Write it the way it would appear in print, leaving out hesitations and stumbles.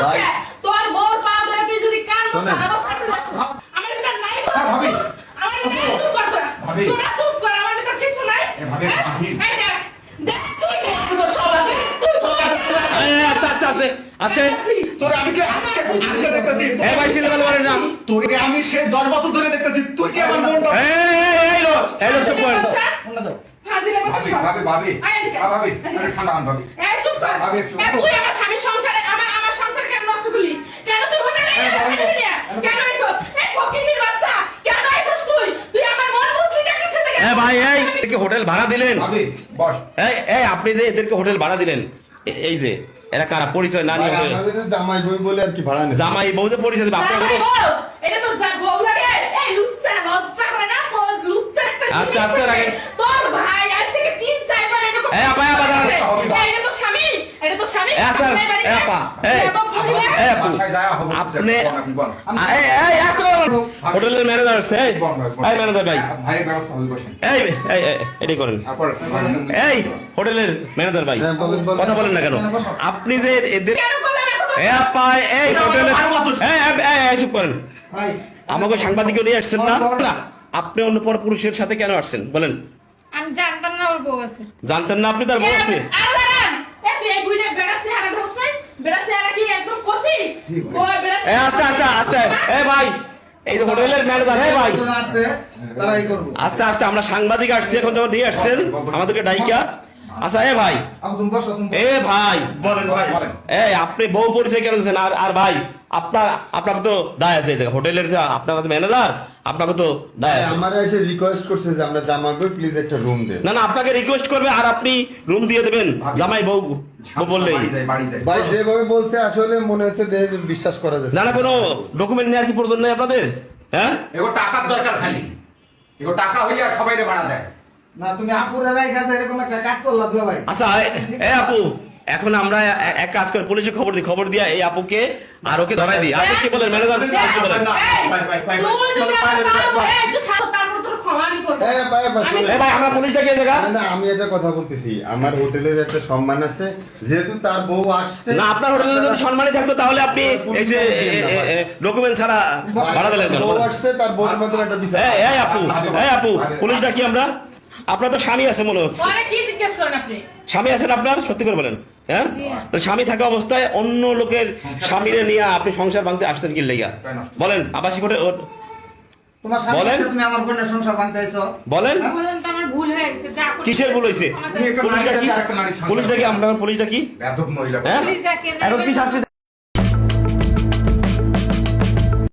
ভাই তোর বউর পা ধরে তুই যদি কান শোনেন। আমার ভিতর নাই ভাবি। আমার ভিতর চুপ কর তোরা ভাবি। তোরা চুপ কর আমার ভিতর কিছু নাই ভাবি, হ্যাঁ? ভাবি। এই দেখ দেখ তুই তোর সব আছে তুই সব আছে আস্তে আস্তে আস্তে আস্তে তোর আমি কি আজকে দেখতেছি এ ভাই ছেলে বলে না তোকে আমি সেই 10 বছর ধরে দেখতেছি তুই কি আমার মনটা এই লো চুপ কর হাজিরা ভাবি বলছিস ভাবি ভাবি আয় এদিকে। ভাবি এদিকে। আরে ঠান্ডা হন ভাবি এই চুপ কর ভাবি, একটু- এ তুই আমার স্বামীর সংসারে আমার সংসার কেন নষ্ট করলি কেন তুই হোটেলে কেন আইছস এই ফকিন্নির বাচ্চা কেন আইছস তুই আমার মন বুঝলি না কিসের লাগে ভাই এই এদেরকে হোটেল ভাড়া দিলেন ভাবি বস এই আপনি যে এদেরকে হোটেল ভাড়া দিলেন এই যে এরা কারা পরিচয় না নিয়ে আমাদের জামাই বই বলে আর কি ভাড়া নেই জামাই বউদের পরিচয় দেবে আপনার কোনো এটা তো যা বউ লাগে এই লুচ্চা লজ্জা করে না লুচ্চা একটা আস্তে আস্তে রাখেন। তোর ভাই আজ থেকে 3-4 বার এরকম এই আপা, আপা, দাঁড়ান। এটা তো স্বামী এটা তো স্বামী স্যার এই আপা এই আপু বাসায় যাওয়া হবে আপনি বল এই আসো হোটেলের ম্যানেজার আছে এই ম্যানেজার ভাই ভাই ব্যবস্থা হবে বসেন এই এটাই করেন তারপর এই হোটেলের ম্যানেজার ভাই হ্যাঁ, বলেন, বলেন। কথা বলেন না কেন আপনি যে এদের কেন করলাম এত এ আপা এই হোটেলের এই চুপ করেন ভাই আমাকে সাংবাদিকও নিয়ে আসছেন না না, আপনি অন্য পর পুরুষের সাথে কেন আসছেন বলেন আমি জানতাম না ওর বউ আছে। জানতেন না আপনি তার বউ আছে আরে দাঁড়ান এই বুইনে বেড়াছে আর ধরছ নাই বেড়াছে আর কি একদম কষিস ও বেড়াছে এ আস্তে আস্তে আস্তে এ ভাই এই যে হোটেলের ম্যানেজার হ্যাঁ ভাই আসছে তারাই করবো আস্তে আস্তে আমরা সাংবাদিক আসছি এখন যখন নিয়ে আসছেন আমাদেরকে ডাইকা আচ্ছা এ ভাই তুমি বসো তুমি এ ভাই বলেন ভাই বলেন এই আপনি বউ পরিচয় কেন দিচ্ছেন আর ভাই আপনাকে তো দায় আছে এই জায়গায়। হোটেলের যে আপনার কাছে ম্যানেজার আপনাকে তো দায় আছে আমার এসে রিকোয়েস্ট করছে যে আমরা জামাই বই প্লিজ একটা রুম দেন না না আপনাকে রিকোয়েস্ট করবে আর আপনি রুম দিয়ে দেবেন জামাই বউ বললেই বাড়ি যায় ভাই যেভাবে বলছে আসলে মনে হচ্ছে যে বিশ্বাস করা যাচ্ছে না না কোনো ডকুমেন্ট নেওয়ার কি প্রয়োজন নেই আপনাদের হ্যাঁ এগো টাকার দরকার খালি এগো টাকা হইলে আর সবাইরে ভাড়া দেয় না তুমি আপুরে রাইখা যে এরকম একটা কাজ করলা দুলা ভাই আচ্ছা এ আপু এখন আমরা এক কাজ করে পুলিশে খবর দিয়া এই আপুকে আর ওকে ধরাই দিই আপনি কি বলেন ম্যানেজার কি বলেন এ ভাই আমরা পুলিশ ডাকি এই জায়গা না, না, আমি একটা কথা বলতেছি আমার হোটেলের একটা সম্মান আছে যেহেতু তার বউ আসছে না আপনার হোটেলে যদি সম্মানই থাকতো তাহলে আপনি এই যে ডকুমেন্ট ছাড়া ভাড়া দিলেন কেন বউ আসছে তার বউর মধ্যে একটা বিষয় এই আপু পুলিশ ডাকি আমরা আপনার তো স্বামী আছে মনে হচ্ছে কি জিজ্ঞেস করেন আপনি স্বামী আছেন আপনার সত্যি করে বলেন হ্যাঁ তো স্বামী থাকা অবস্থায় অন্য লোকের স্বামীরে নিয়ে আপনি সংসার ভাঙতে আসছেন কি লেগা বলেন আবাসিক হোটেল তোমার স্বামী বলেন। সাথে তুমি আমার বোনের সংসার ভাঙতে আইছো বলেন বললাম তো আমার ভুল হয়ে গেছে যা করছি। কিসের ভুল হয়েছে তুমি একটা নারী পুলিশ ডাকি আরেকটা নারীর সংসার। পুলিশ ডাকি আপনার পুলিশ ডাকি বেয়াদব মহিলা হ্যাঁ পুলিশ ডাকে না, এখন কি শাস্তি